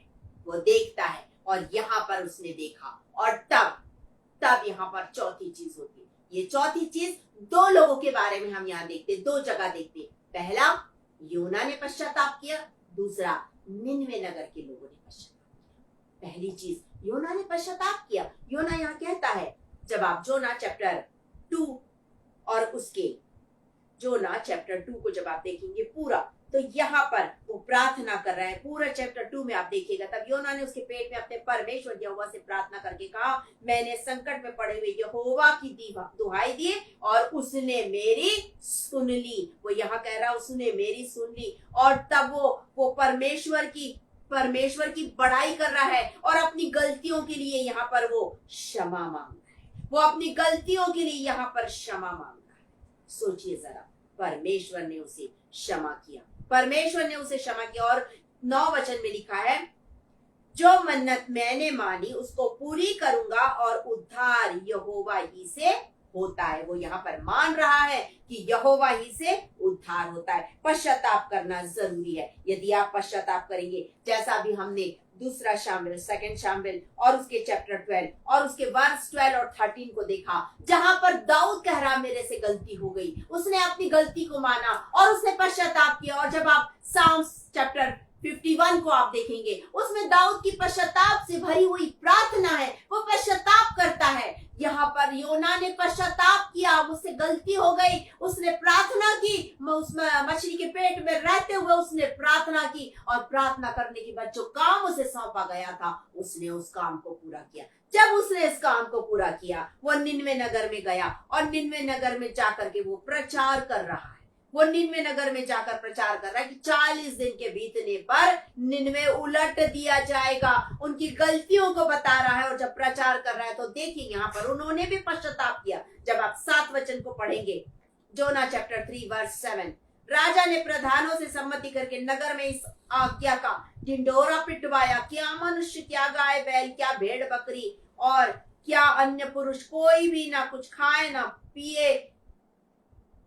वो देखता है। और यहाँ पर उसने देखा, और तब यहाँ पर चौथी चीज होती है। ये चौथी चीज 2 लोगों के बारे में हम यहाँ देखते, 2 जगह देखते। पहला योना ने पश्चाताप किया, दूसरा निनवे नगर के लोगों ने पश्चाताप किया। पहली चीज योना ने पश्चाताप किया। योना यहाँ कहता है, जब आप जोना चैप्टर 2 और उसके जोना चैप्टर 2 को जब आप देखेंगे पूरा, तो यहाँ पर वो प्रार्थना कर रहा है। पूरा चैप्टर 2 में आप देखिएगा, तब योना ने उसके पेट में अपने परमेश्वर यहोवा से प्रार्थना करके कहा, मैंने संकट में पड़े हुए यहोवा की दुहाई दी और उसने मेरी सुन ली। वो यहाँ कह रहा है उसने मेरी सुन ली। और तब वो परमेश्वर की बड़ाई कर रहा है और अपनी गलतियों के लिए यहाँ पर वो क्षमा मांग रहा है। वो अपनी गलतियों के लिए यहाँ पर क्षमा मांग रहा है। सोचिए जरा, परमेश्वर ने उसे क्षमा किया, परमेश्वर ने उसे क्षमा किया। और 9 वचन में लिखा है, जो मन्नत मैंने मानी उसको पूरी करूंगा और उद्धार यहोवा ही से होता है। वो यहाँ पर मान रहा है कि यहोवा ही से उद्धार होता है। पश्चाताप करना जरूरी है। यदि आप पश्चाताप करेंगे, जैसा भी हमने दूसरा शामिल, सेकंड शामिल और उसके चैप्टर 12 और उसके वर्स 12 और 13 को देखा, जहां पर दाऊद कह रहा मेरे से गलती हो गई, उसने अपनी गलती को माना और उसने पश्चाताप किया। और जब आप साम्स चैप्टर 51 को आप देखेंगे, उसमें दाऊद की पश्चाताप से भरी हुई प्रार्थना है, वो पश्चाताप करता है। यहाँ पर योना ने पश्चाताप किया, मुझसे गलती हो गई, उसने प्रार्थना की, उसमें मछली के पेट में रहते हुए उसने प्रार्थना की, और प्रार्थना करने के बाद जो काम उसे सौंपा गया था उसने उस काम को पूरा किया। जब उसने इस काम को पूरा किया, वो निनवे नगर में गया और निनवे नगर में जाकर के वो प्रचार कर रहा है। वो निनवे नगर में जाकर प्रचार कर रहा है कि 40 दिन के बीतने पर निनवे उलट दिया जाएगा। उनकी गलतियों को बता रहा है और जब प्रचार कर रहा है तो देखिए यहाँ पर उन्होंने भी पश्चाताप किया। जब आप 7 वचन को पढ़ेंगे, जोना चैप्टर 3 वर्स 7, राजा ने प्रधानों से सम्मति करके नगर में इस आज्ञा का ढिंढोरा पिटवाया, क्या मनुष्य, क्या गाय बैल, क्या भेड़ बकरी और क्या अन्य पुरुष, कोई भी ना कुछ खाए ना पिए,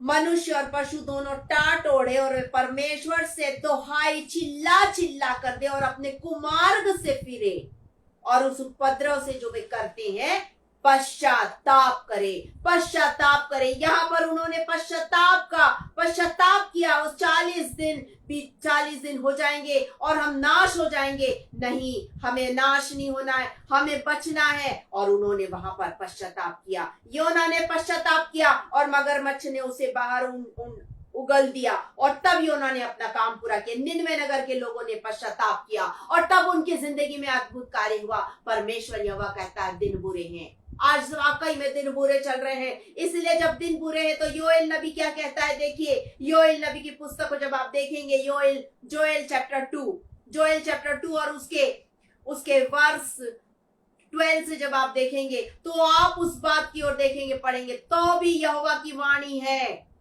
मनुष्य और पशु दोनों टाट ओढ़े और परमेश्वर से दोहाई चिल्ला चिल्ला कर दे और अपने कुमार्ग से फिरे और उस उपद्रव से जो वे करते हैं पश्चाताप करे, पश्चाताप करे। यहाँ पर उन्होंने पश्चाताप किया। उस 40 दिन हो जाएंगे और हम नाश हो जाएंगे। नहीं, हमें नाश नहीं होना है, हमें बचना है। और उन्होंने वहां पर पश्चाताप किया। योना ने पश्चाताप किया और मगरमच्छ ने उसे बाहर उगल दिया। और तब योना ने अपना काम पूरा किया। निनवे नगर के लोगों ने पश्चाताप किया और तब उनकी जिंदगी में अद्भुत कार्य हुआ। परमेश्वर यहोवा कहता है दिन बुरे हैं। आज वाकई में दिन बुरे चल रहे हैं। इसलिए जब दिन बुरे हैं तो योएल नबी क्या कहता है, देखिए योएल नबी की पुस्तक को जब आप देखेंगे, जोएल चैप्टर 2 और उसके वर्ष 12 से जब आप देखेंगे तो आप उस बात की ओर देखेंगे, पढ़ेंगे, तो भी यहोवा की वाणी है,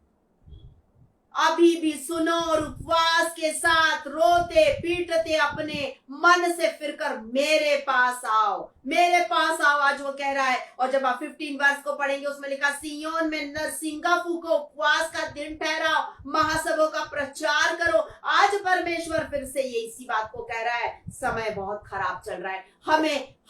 अभी भी सुनो और उपवास के साथ रोते पीटते अपने मन से फिरकर मेरे पास आओ, मेरे पास आओ। आज वो कह रहा है। और जब आप 15 वर्ष को पढ़ेंगे उसमें लिखा, सिय्योन में नरसिंगा फूको, उपवास का दिन ठहराओ, महासभों का प्रचार करो। आज परमेश्वर फिर से ये इसी बात को कह रहा है। समय बहुत खराब चल रहा है।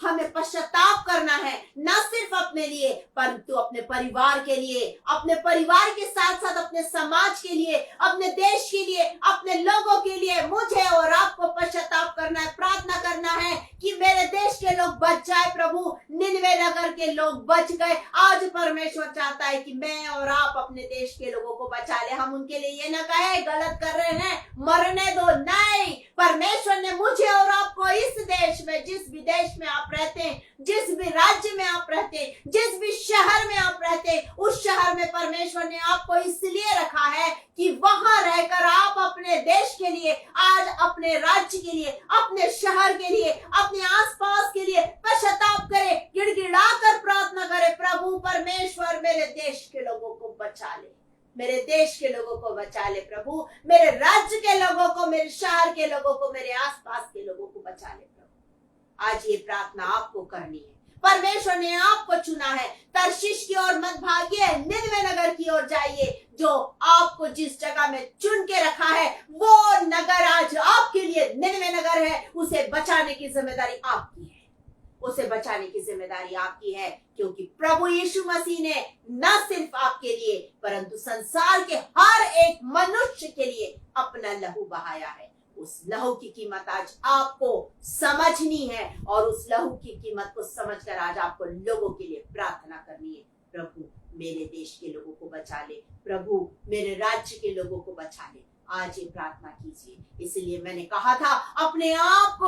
हमें पश्चाताप करना है, न सिर्फ अपने लिए परंतु अपने परिवार के लिए, अपने परिवार के साथ साथ अपने समाज के लिए, अपने देश के लिए, अपने लोगों के लिए। मुझे और आपको पश्चाताप करना है, प्रार्थना करना है कि मेरे देश के लोग बच जाए। प्रभु, निनवे नगर के लोग बच गए। आज परमेश्वर चाहता है कि मैं और आप अपने देश के लोगों को बचा ले। हम उनके लिए ये ना कहे गलत कर रहे हैं, मरने दो। नहीं, परमेश्वर ने मुझे और आपको इस देश में, जिस भी देश में आप रहते हैं, जिस भी राज्य में आप रहते हैं, जिस भी शहर में आप रहते हैं, उस शहर में परमेश्वर ने आपको इसलिए रखा है कि वहां रहकर आप अपने देश के लिए, आज अपने राज्य के लिए, अपने शहर के लिए, अपने आसपास के लिए पश्चाताप करें, गिड़गिड़ा कर प्रार्थना करें, प्रभु परमेश्वर मेरे देश के लोगों को बचा ले, मेरे देश के लोगों को बचा ले। प्रभु, मेरे राज्य के लोगों को, मेरे शहर के लोगों को, मेरे आसपास के लोगों को बचा ले। प्रभु, आज ये प्रार्थना आपको करनी है। परमेश्वर ने आपको चुना है। तर्शीश की ओर मत भागिए, निनवे नगर की ओर जाइए। जो आपको जिस जगह में चुन के रखा है वो नगर आज आपके लिए निनवे नगर है। उसे बचाने की जिम्मेदारी आपकी है, उसे बचाने की जिम्मेदारी आपकी है, क्योंकि प्रभु यीशु मसीह ने न सिर्फ आपके लिए परंतु संसार के हर एक मनुष्य के लिए अपना लहू बहाया है। उस लहू की कीमत आज आपको समझनी है और उस लहू की कीमत को समझकर आज आपको लोगों के लिए प्रार्थना करनी है। प्रभु, मेरे देश के लोगों को बचा ले, प्रभु मेरे राज्य के लोगों को बचा ले। आज ये प्रार्थना कीजिए। इसलिए मैंने कहा था, अपने आप को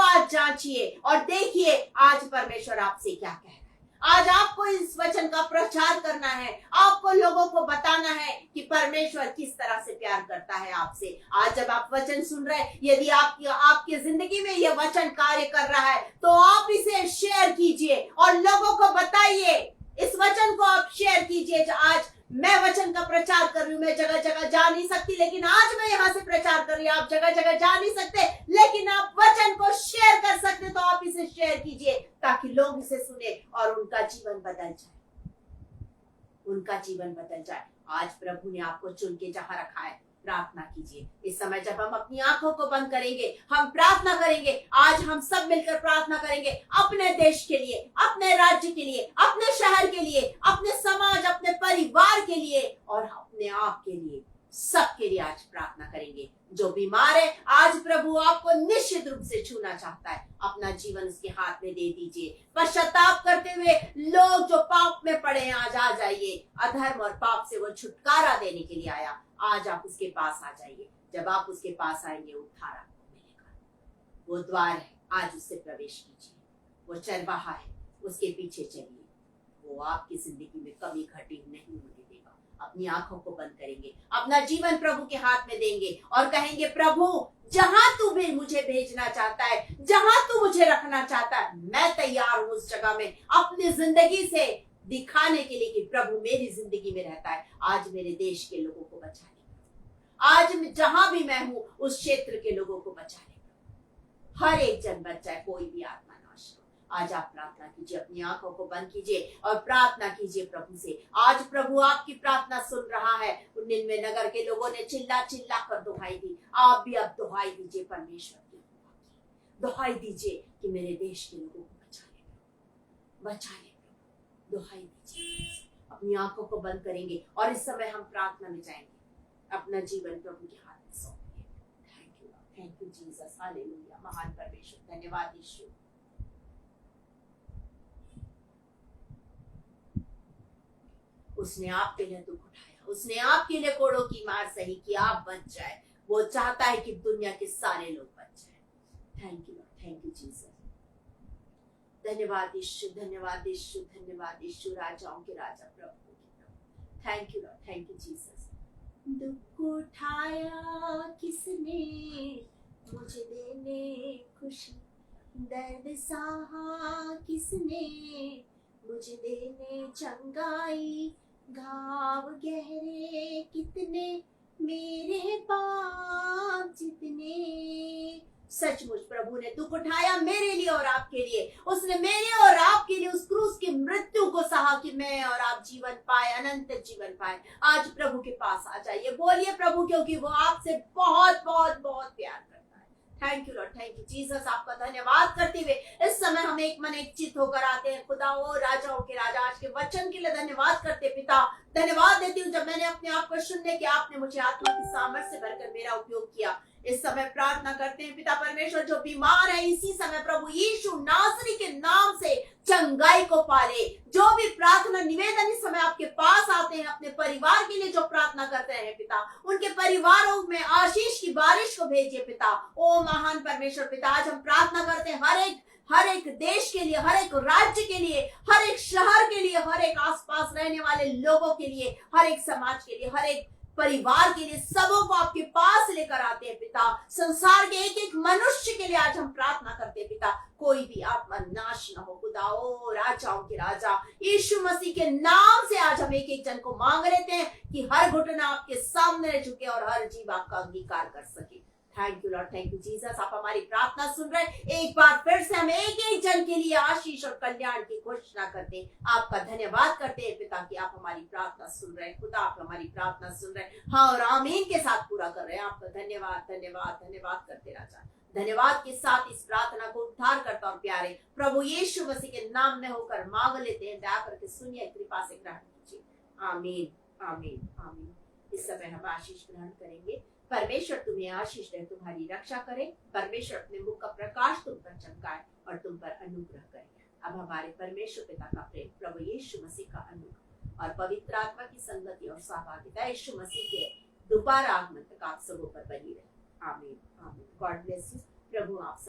आज जांचिए और देखिए आज परमेश्वर आपसे क्या कह रहा है। आज आपको इस वचन का प्रचार करना है, आपको लोगों को बताना है कि परमेश्वर किस तरह से प्यार करता है आपसे। आज जब आप वचन सुन रहे हैं, यदि आपकी जिंदगी में यह वचन कार्य कर रहा है तो आप इसे शेयर कीजिए और लोगों को बताइए। इस वचन को आप शेयर कीजिए। आज मैं वचन का प्रचार कर रही हूँ, मैं जगह जगह जा नहीं सकती, लेकिन आज मैं यहाँ से प्रचार कर रही हूँ। आप जगह जगह जा नहीं सकते, लेकिन आप वचन को शेयर कर सकते, तो आप इसे शेयर कीजिए ताकि लोग इसे सुने और उनका जीवन बदल जाए, उनका जीवन बदल जाए। आज प्रभु ने आपको चुन के जहाँ रखा है, प्रार्थना कीजिए। इस समय जब हम अपनी आंखों को बंद करेंगे, हम प्रार्थना करेंगे। आज हम सब मिलकर प्रार्थना करेंगे अपने देश के लिए, अपने राज्य के लिए, अपने शहर के लिए, अपने समाज, अपने परिवार के लिए और अपने आप के लिए, सबके लिए आज प्रार्थना करेंगे। जो बीमार है, आज प्रभु आपको निश्चित रूप से छूना चाहता है। अपना जीवन उसके हाथ में दे दीजिए। पश्चाताप करते हुए लोग जो पाप में पड़े हैं, आज आ जाइए। अधर्म और पाप से वो छुटकारा देने के लिए आया। आज आप उसके पास आ जाइए। जब आप उसके पास आएंगे, उद्धार आपको मिलेगा। वो द्वार है, आज उससे प्रवेश कीजिए। वो चरवाहा है, उसके पीछे चलिए। वो आपकी जिंदगी में कभी घटी नहीं होने देगा। अपनी आंखों को बंद करेंगे, अपना जीवन प्रभु के हाथ में देंगे और कहेंगे, प्रभु जहां तू भी मुझे भेजना चाहता है, जहां तू मुझे रखना चाहता है, मैं तैयार हूं उस जगह में अपनी जिंदगी से दिखाने के लिए कि प्रभु मेरी जिंदगी में रहता है। आज मेरे देश के लोगों को बचा ले, आज जहां भी मैं हूं उस क्षेत्र के लोगों को बचा ले। हर एक जन बच जाए, कोई भी आत्मा नाश हो। आज आप प्रार्थना कीजिए, अपनी आंखों को बंद कीजिए और प्रार्थना कीजिए प्रभु से। आज प्रभु आपकी प्रार्थना सुन रहा है। 99 नगर के लोगों ने चिल्ला चिल्ला कर दुहाई दी, आप भी अब दुहाई दीजिए परमेश्वर की, दुहाई दीजिए कि मेरे देश के लोगों को बचा ले, बचा ले। दुहाई दीजिए। अपनी आंखों को बंद करेंगे और इस समय हम प्रार्थना में जाएंगे। अपना जीवन प्रभु के हाथ में सौंपिए। Thank you Jesus, hallelujah. महान परमेश्वर, धन्यवाद यीशु। उसने आपके लिए दुख उठाया, उसने आपके लिए कोड़ों की मार सही कि आप बच जाए। वो चाहता है कि दुनिया के सारे लोग बच जाए। Thank you Jesus. धन्यवाद यीशु, धन्यवाद यीशु, धन्यवाद यीशु, राजाओं के राजा, प्रभु के प्रभु। Thank you lord, thank you Jesus. दुख उठाया किसने मुझे देने खुशी, दर्द सहा किसने मुझे देने चंगाई, घाव गहरे कितने मेरे पाप जितने। सचमुच प्रभु ने दुख उठाया मेरे लिए और आपके लिए। उसने मेरे और आपके लिए उस क्रूस की मृत्यु को सहा कि मैं और आप जीवन पाए, अनंत जीवन पाए। आज प्रभु के पास आ जाइए, बोलिए प्रभु, क्योंकि वो आपसे बहुत बहुत बहुत प्यार करता है। Thank you lord, thank you Jesus. आपका धन्यवाद करते हुए इस समय हम एक मन एक चित होकर आते हैं। खुदा ओ राजाओं के राजा, आज के वचन के लिए धन्यवाद करते पिता। धन्यवाद देती हूँ जब मैंने अपने आप को सुनने के आपने मुझे आत्मा की सामर्थ्य से भरकर मेरा उपयोग किया। इस समय प्रार्थना करते हैं पिता परमेश्वर, जो बीमार है इसी समय प्रभु यीशु नासरी के नाम से चंगाई को पाले। जो भी प्रार्थना निवेदन इस समय आपके पास आते हैं, अपने परिवार के लिए जो प्रार्थना करते हैं पिता, उनके परिवारों में आशीष की बारिश को भेजिए पिता। ओ महान परमेश्वर पिता, आज हम प्रार्थना करते हैं हर एक देश के लिए, हर एक राज्य के लिए, हर एक शहर के लिए, हर एक आसपास रहने वाले लोगों के लिए, हर एक समाज के लिए, हर एक परिवार के लिए, सबों को आपके पास लेकर आते हैं पिता। संसार के एक एक मनुष्य के लिए आज हम प्रार्थना करते हैं पिता। कोई भी आत्मा नाश न हो खुदा ओ राजाओं के राजा, यीशु मसीह के नाम से आज हम एक एक जन को मांग लेते हैं कि हर घुटना आपके सामने झुके और हर जीव आपका अंगीकार कर सके। Thank you lord, thank you Jesus. आप हमारी प्रार्थना सुन रहे हैं। एक बार फिर से हम एक एक जन के लिए आशीष और कल्याण की घोषणा करते हैं। आपका धन्यवाद करते हैं पिता कि आप हमारी प्रार्थना सुन रहे हैं। खुदा आप हमारी प्रार्थना सुन रहे हैं, हाँ और आमीन के साथ पूरा कर रहे हैं। आपका धन्यवाद धन्यवाद धन्यवाद करते राजा। धन्यवाद के साथ इस प्रार्थना को उद्धार करता और प्यारे प्रभु यीशु मसीह के नाम में होकर मांग लेते हैं। दया करके सुनिए, कृपा से ग्रहण कीजिए। आमीन आमीन आमीन। इस समय हम आशीष ग्रहण करेंगे। परमेश्वर तुम्हें आशीष दे, तुम्हारी रक्षा करे। परमेश्वर अपने मुख का प्रकाश तुम पर चमकाए और तुम पर अनुग्रह करे। अब हमारे परमेश्वर पिता का प्रेम, प्रभु यीशु मसीह का अनुग्रह और पवित्र आत्मा की संगति और सहभागिता यीशु मसीह के दोबारा आगमन तक आप सबों पर बनी रहे। आमीन आमीन। God bless you. प्रभु आप